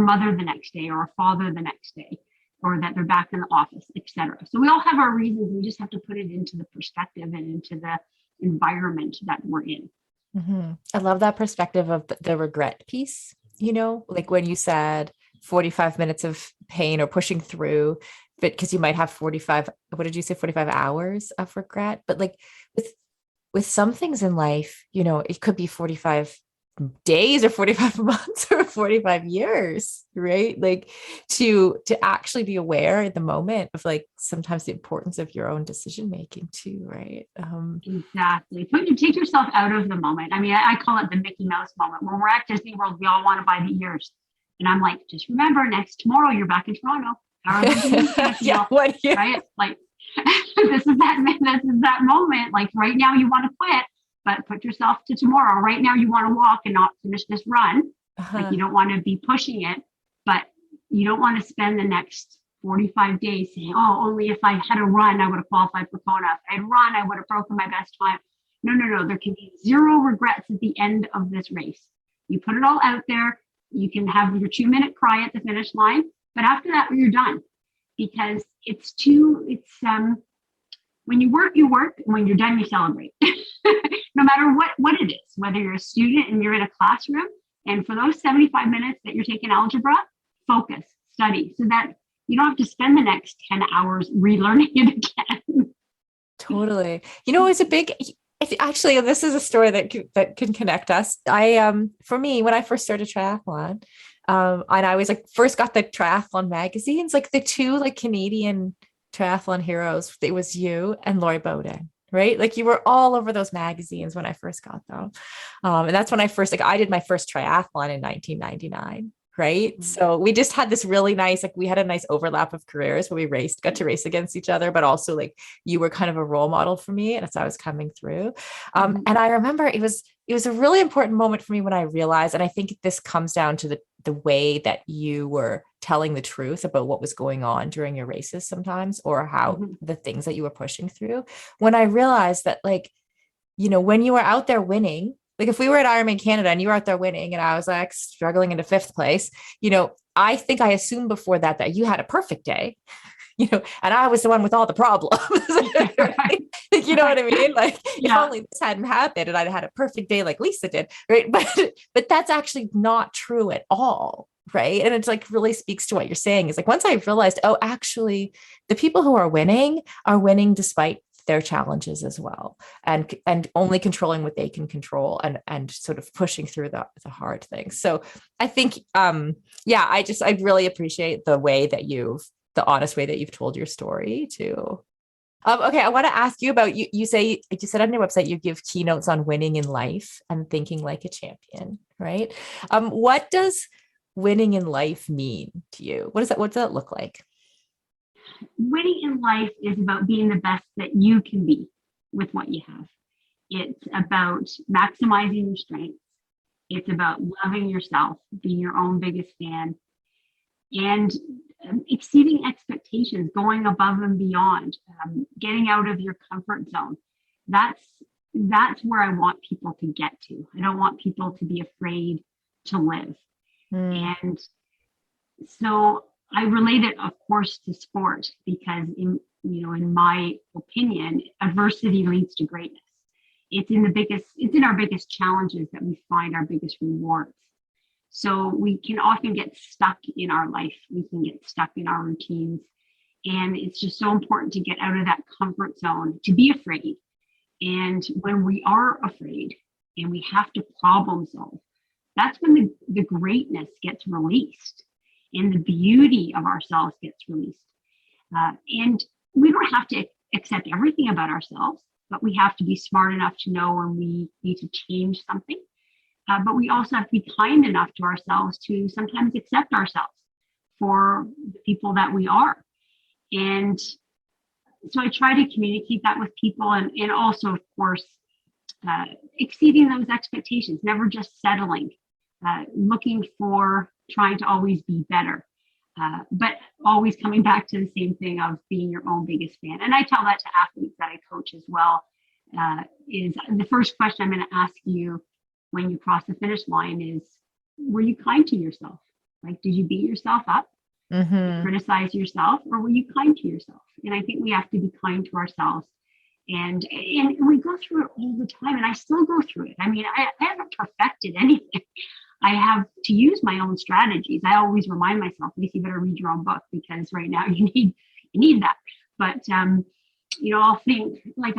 mother the next day or a father the next day, or that they're back in the office, etc. So we all have our reasons. We just have to put it into the perspective and into the environment that we're in. Mm-hmm. I love that perspective of the regret piece, like when you said 45 minutes of pain or pushing through, but because you might have 45, what did you say, 45 hours of regret? But like with some things in life, it could be 45 days or 45 months or 45 years, right? Like to actually be aware in the moment of like sometimes the importance of your own decision making too, right? Exactly. Take yourself out of the moment. I mean, I call it the Mickey Mouse moment. When we're at Disney World, we all want to buy the ears. And I'm like, just remember, tomorrow you're back in Toronto. Yeah, what year? Right? Like this is that moment. Like right now you want to quit, but put yourself to tomorrow. Right now you want to walk and not finish this run. Like you don't want to be pushing it, but you don't want to spend the next 45 days saying, oh, only if I had a run, I would have qualified for Kona. If I had run, I would have broken my best time. No. There can be zero regrets at the end of this race. You put it all out there. You can have your 2-minute cry at the finish line, but after that, you're done. Because when you work, and when you're done, you celebrate. No matter what it is, whether you're a student and you're in a classroom, and for those 75 minutes that you're taking algebra, focus, study, so that you don't have to spend the next 10 hours relearning it again. Totally. It's a big, actually, this is a story that can connect us. For me, when I first started triathlon, and I was like, first got the triathlon magazines, like the two like Canadian triathlon heroes, it was you and Lori Bowden, right? Like you were all over those magazines when I first got them. And that's when I did my first triathlon in 1999. Right. Mm-hmm. So we just had this really nice, like we had a nice overlap of careers where we got to race against each other, but also like you were kind of a role model for me as I was coming through. And I remember it was a really important moment for me when I realized, and I think this comes down to the way that you were telling the truth about what was going on during your races sometimes, or how the things that you were pushing through. When I realized that, like, when you were out there winning, like if we were at Ironman Canada and you were out there winning and I was like struggling into 5th place, I think I assumed before that you had a perfect day, and I was the one with all the problems. Right? You know what I mean? Like if only this hadn't happened and I'd had a perfect day like Lisa did, right? But that's actually not true at all. Right. And it's like really speaks to what you're saying is like, once I realized, oh, actually the people who are winning despite their challenges as well, and only controlling what they can control and sort of pushing through the hard things. So I think, I really appreciate the honest way that you've told your story too. Okay. I want to ask you about, you said on your website, you give keynotes on winning in life and thinking like a champion, right? What does winning in life mean to you? What does that look like? Winning in life is about being the best that you can be with what you have. It's about maximizing your strengths. It's about loving yourself, being your own biggest fan, and exceeding expectations, going above and beyond, getting out of your comfort zone. That's where I want people to get to. I don't want people to be afraid to live. And so I relate it, of course, to sport because in my opinion, adversity leads to greatness. It's in our biggest challenges that we find our biggest rewards. So we can often get stuck in our life. We can get stuck in our routines. And it's just so important to get out of that comfort zone, to be afraid. And when we are afraid and we have to problem solve, that's when the greatness gets released and the beauty of ourselves gets released. And we don't have to accept everything about ourselves, but we have to be smart enough to know when we need to change something. But we also have to be kind enough to ourselves to sometimes accept ourselves for the people that we are. And so I try to communicate that with people and also, of course, exceeding those expectations, never just settling, looking for trying to always be better, but always coming back to the same thing of being your own biggest fan. And I tell that to athletes that I coach as well, is the first question I'm going to ask you when you cross the finish line is, were you kind to yourself? Like, did you beat yourself up? You Mm-hmm. criticize yourself, or were you kind to yourself? And I think we have to be kind to ourselves. And we go through it all the time, and I still go through it. I mean, I haven't perfected anything. I have to use my own strategies. I always remind myself, Lisa, you better read your own book, because right now you need that. But I'll think like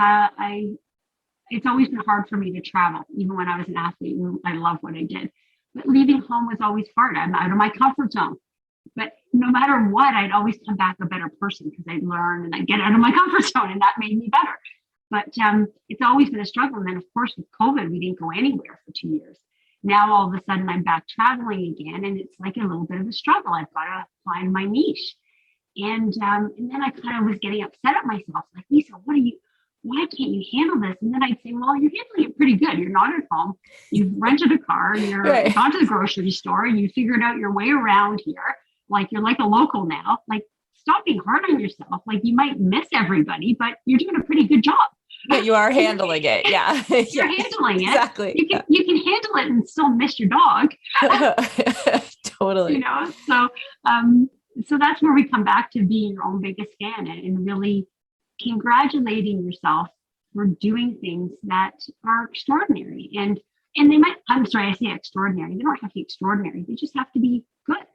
it's always been hard for me to travel, even when I was an athlete. I love what I did, but leaving home was always hard. I'm out of my comfort zone. But no matter what, I'd always come back a better person, because I'd learn and I'd get out of my comfort zone, and that made me better. But it's always been a struggle. And then, of course, with COVID, we didn't go anywhere for 2 years. Now, all of a sudden, I'm back traveling again, and it's like a little bit of a struggle. I've got to find my niche. And then I kind of was getting upset at myself, like, Lisa, why can't you handle this? And then I'd say, well, you're handling it pretty good. You're not at home. You've rented a car. You're Right. gone to the grocery store. You figured out your way around here. Like, you're like a local now. Like, stop being hard on yourself. Like, you might miss everybody, but you're doing a pretty good job. But you are handling it. Yeah. You're handling it. Exactly. You can handle it and still miss your dog. Totally. So that's where we come back to being your own biggest fan, and really congratulating yourself for doing things that are extraordinary. And they might, I'm sorry, I say extraordinary. They don't have to be extraordinary. They just have to be good.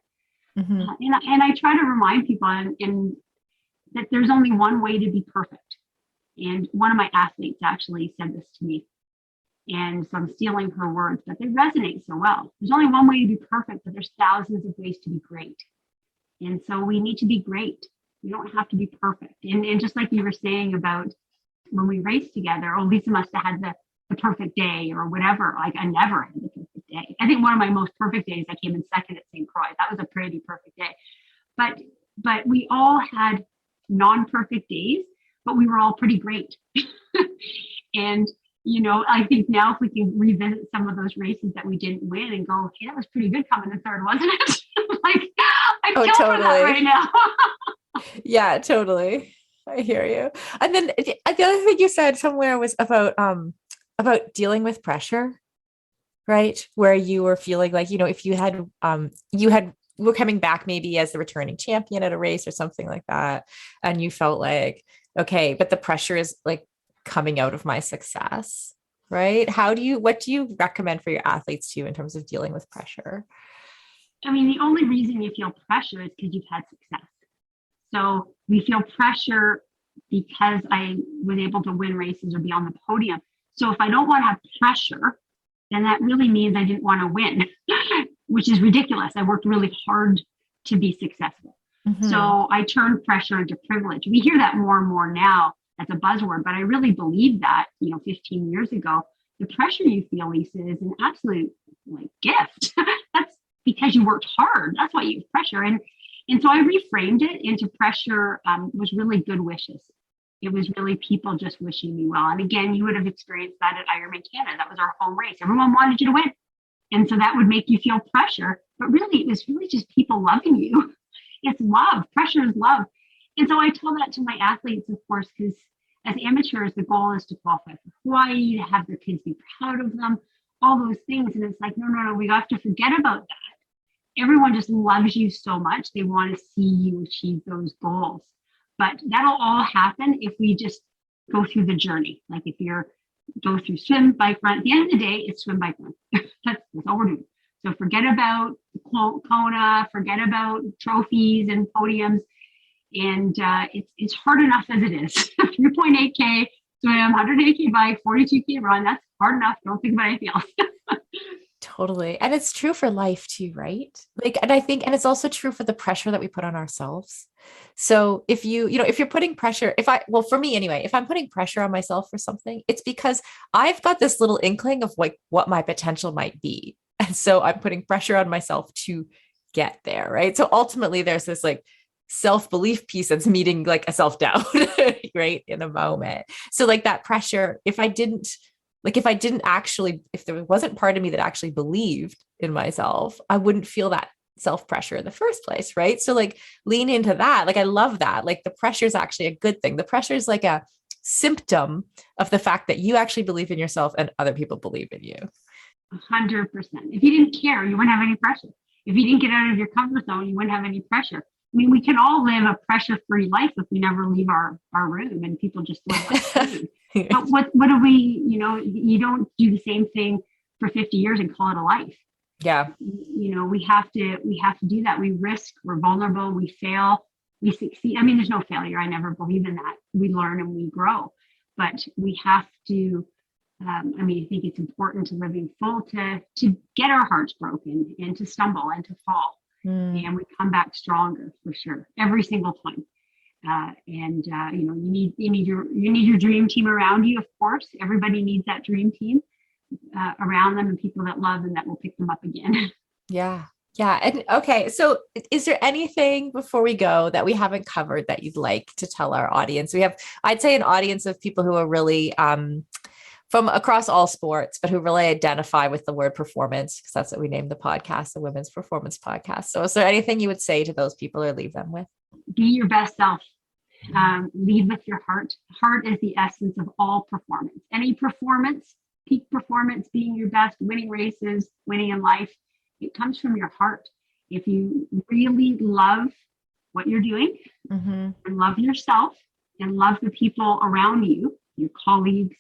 Mm-hmm. And I try to remind people and that there's only one way to be perfect. And one of my athletes actually said this to me. And so I'm stealing her words, but they resonate so well. There's only one way to be perfect, but there's thousands of ways to be great. And so we need to be great. We don't have to be perfect. And just like you were saying about when we raced together, oh, Lisa must have had the perfect day or whatever. Like, I never had the perfect day. I think one of my most perfect days, I came in second at St. Croix. That was a pretty perfect day. But we all had non-perfect days, but we were all pretty great. And, I think now if we can revisit some of those races that we didn't win and go, okay, that was pretty good coming in third, wasn't it? Like, I'm killing totally. that right now. Yeah, totally. I hear you. And then the other thing you said somewhere was about dealing with pressure, right? Where you were feeling like, if you had were coming back maybe as the returning champion at a race or something like that, and you felt like, okay, but the pressure is like coming out of my success, right? What do you recommend for your athletes too in terms of dealing with pressure? I mean, the only reason you feel pressure is because you've had success. So we feel pressure because I was able to win races or be on the podium. So if I don't want to have pressure, then that really means I didn't want to win, which is ridiculous. I worked really hard to be successful. Mm-hmm. So I turned pressure into privilege. We hear that more and more now as a buzzword, but I really believe that, 15 years ago, the pressure you feel, Lisa, is an absolute gift. That's because you worked hard. That's why you have pressure. And so I reframed it into pressure was really good wishes. It was really people just wishing me well. And again, you would have experienced that at Ironman Canada. That was our home race. Everyone wanted you to win. And so that would make you feel pressure. But really, it was really just people loving you. It's love. Pressure is love. And so I tell that to my athletes, of course, because as amateurs, the goal is to qualify for Hawaii, to have their kids be proud of them, all those things. And it's like, no, we have to forget about that. Everyone just loves you so much. They want to see you achieve those goals. But that'll all happen if we just go through the journey. Like if you're go through swim, bike, run, at the end of the day, it's swim, bike, run. That's all we're doing. So forget about Kona, forget about trophies and podiums. And it's hard enough as it is. 3.8K swim, 180K bike, 42K run. That's hard enough. Don't think about anything else. Totally. And it's true for life too, right? And I think, and it's also true for the pressure that we put on ourselves. So if if you're putting pressure, for me anyway, if I'm putting pressure on myself for something, it's because I've got this little inkling of what my potential might be. And so I'm putting pressure on myself to get there. Right. So ultimately there's this self-belief piece that's meeting a self-doubt, right, in a moment. So that pressure, if there wasn't part of me that actually believed in myself, I wouldn't feel that self-pressure in the first place, right? So lean into that. I love that. The pressure is actually a good thing. The pressure is a symptom of the fact that you actually believe in yourself and other people believe in you. 100%. If you didn't care, you wouldn't have any pressure. If you didn't get out of your comfort zone, you wouldn't have any pressure. mean, we can all live a pressure-free life if we never leave our room and people just live like food. But what do we, you don't do the same thing for 50 years and call it a life. Yeah. We have to do that. We risk, we're vulnerable, we fail, we succeed. I mean, there's no failure. I never believe in that. We learn and we grow, but we have to, I think it's important to living full to get our hearts broken and to stumble and to fall. And we come back stronger for sure, every single time. You need your dream team around you. Of course, everybody needs that dream team around them and people that love and that will pick them up again. Yeah. And okay. So is there anything before we go that we haven't covered that you'd like to tell our audience? We have, I'd say, an audience of people who are really, from across all sports, but who really identify with the word performance, because that's what we named the podcast, the Women's Performance Podcast. So is there anything you would say to those people or leave them with? Be your best self. Lead with your heart. Heart is the essence of all performance. Any performance, peak performance, being your best, winning races, winning in life, it comes from your heart. If you really love what you're doing and love yourself and love the people around you, your colleagues,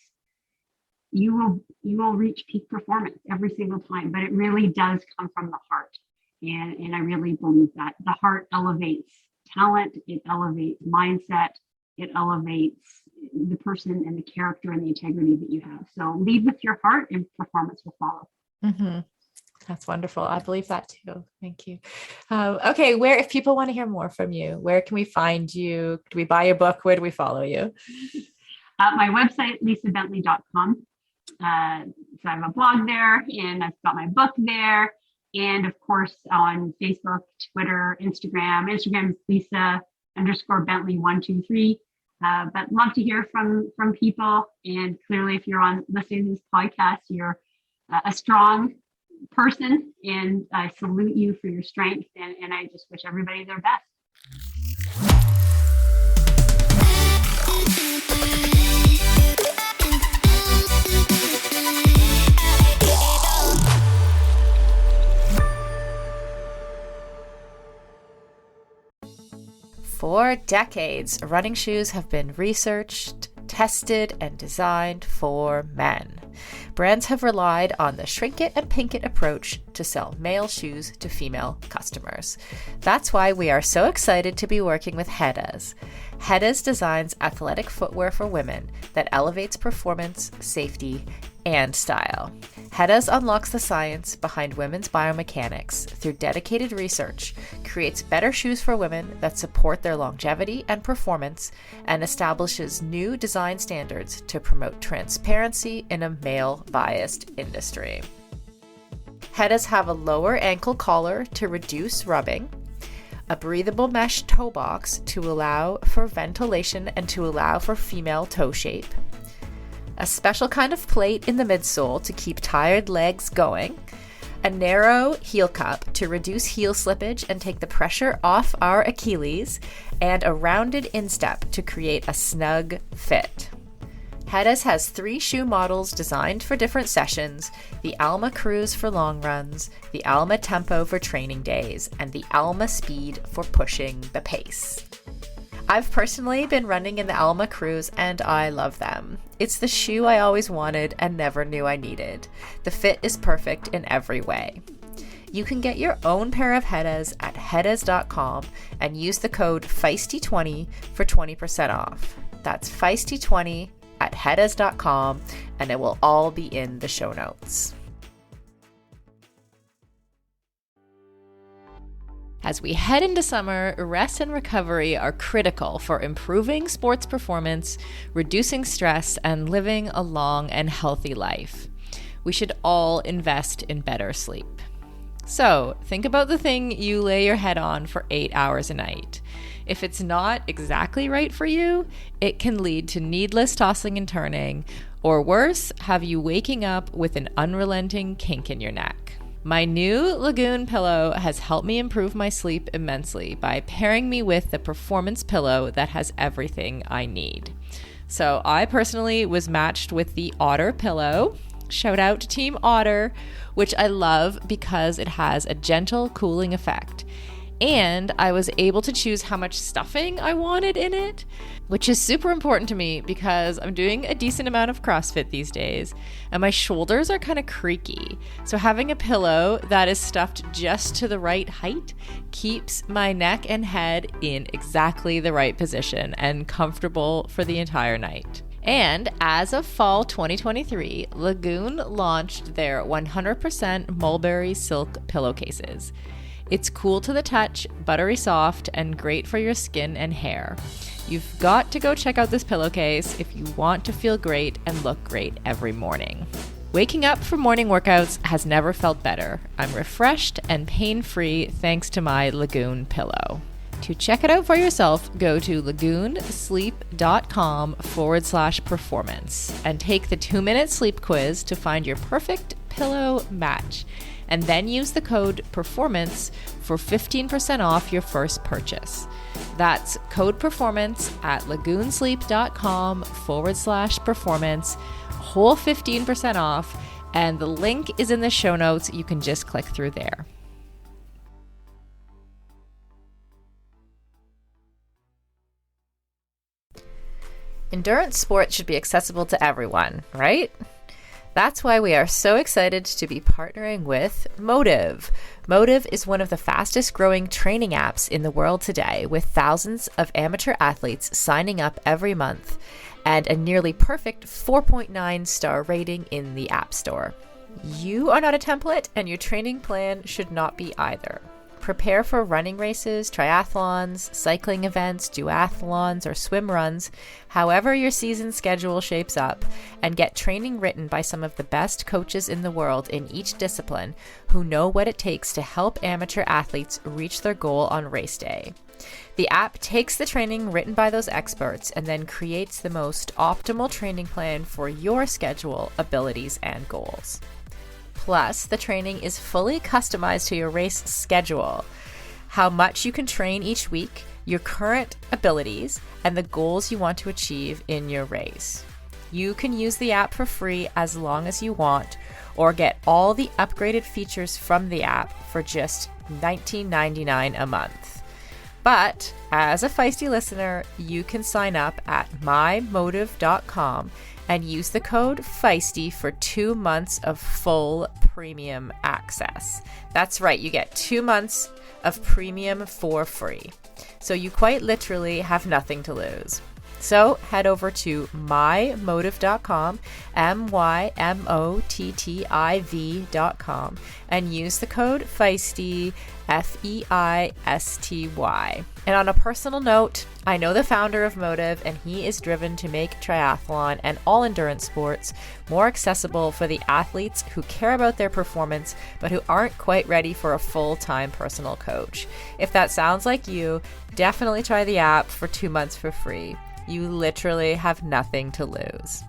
you will reach peak performance every single time. But it really does come from the heart. And I really believe that the heart elevates talent, it elevates mindset, it elevates the person and the character and the integrity that you have. So lead with your heart and performance will follow. That's wonderful. I believe that too. Thank you. Okay. If people want to hear more from you, where can we find you? Do we buy your book? Where do we follow you? My website, lisabentley.com. So I have a blog there and I've got my book there. And of course on Facebook, Twitter, Instagram is Lisa_Bentley123. But love to hear from people. And clearly if you're listening to this podcast, you're a strong person and I salute you for your strength. And I just wish everybody their best. For decades, running shoes have been researched, tested, and designed for men. Brands have relied on the shrink it and pink it approach to sell male shoes to female customers. That's why we are so excited to be working with Hedas. Hedas designs athletic footwear for women that elevates performance, safety, and style. Hedas unlocks the science behind women's biomechanics through dedicated research, creates better shoes for women that support their longevity and performance, and establishes new design standards to promote transparency in a male-biased industry. Hedas have a lower ankle collar to reduce rubbing, a breathable mesh toe box to allow for ventilation and to allow for female toe shape, a special kind of plate in the midsole to keep tired legs going, a narrow heel cup to reduce heel slippage and take the pressure off our Achilles, and a rounded instep to create a snug fit. Hedas has 3 shoe models designed for different sessions: the Alma Cruise for long runs, the Alma Tempo for training days, and the Alma Speed for pushing the pace. I've personally been running in the Alma Cruise and I love them. It's the shoe I always wanted and never knew I needed. The fit is perfect in every way. You can get your own pair of Hedas at hedas.com and use the code Feisty20 for 20% off. That's Feisty20 at hedas.com and it will all be in the show notes. As we head into summer, rest and recovery are critical for improving sports performance, reducing stress, and living a long and healthy life. We should all invest in better sleep. So, think about the thing you lay your head on for 8 hours a night. If it's not exactly right for you, it can lead to needless tossing and turning, or worse, have you waking up with an unrelenting kink in your neck. My new Lagoon pillow has helped me improve my sleep immensely by pairing me with the performance pillow that has everything I need. So I personally was matched with the Otter pillow. Shout out to Team Otter, which I love because it has a gentle cooling effect. And I was able to choose how much stuffing I wanted in it, which is super important to me because I'm doing a decent amount of CrossFit these days and my shoulders are kind of creaky. So having a pillow that is stuffed just to the right height keeps my neck and head in exactly the right position and comfortable for the entire night. And as of fall 2023, Lagoon launched their 100% mulberry silk pillowcases. It's cool to the touch, buttery soft, and great for your skin and hair. You've got to go check out this pillowcase if you want to feel great and look great every morning. Waking up for morning workouts has never felt better. I'm refreshed and pain-free thanks to my Lagoon pillow. To check it out for yourself, go to lagoonsleep.com/performance and take the 2-minute sleep quiz to find your perfect pillow match. And then use the code PERFORMANCE for 15% off your first purchase. That's code PERFORMANCE at lagoonsleep.com/performance, whole 15% off, and the link is in the show notes. You can just click through there. Endurance sports should be accessible to everyone, right? That's why we are so excited to be partnering with Motive. Motive is one of the fastest growing training apps in the world today, with thousands of amateur athletes signing up every month and a nearly perfect 4.9 star rating in the App Store. You are not a template, and your training plan should not be either. Prepare for running races, triathlons, cycling events, duathlons, or swim runs, however your season schedule shapes up, and get training written by some of the best coaches in the world in each discipline who know what it takes to help amateur athletes reach their goal on race day. The app takes the training written by those experts and then creates the most optimal training plan for your schedule, abilities, and goals. Plus, the training is fully customized to your race schedule, how much you can train each week, your current abilities, and the goals you want to achieve in your race. You can use the app for free as long as you want, or get all the upgraded features from the app for just $19.99 a month. But as a Feisty listener, you can sign up at mymotive.com and use the code Feisty for 2 months of full premium access. That's right, you get 2 months of premium for free. So you quite literally have nothing to lose. So head over to mymotive.com, mymotiv.com, and use the code Feisty, Feisty. And on a personal note, I know the founder of Motive, and he is driven to make triathlon and all endurance sports more accessible for the athletes who care about their performance, but who aren't quite ready for a full-time personal coach. If that sounds like you, definitely try the app for 2 months for free. You literally have nothing to lose.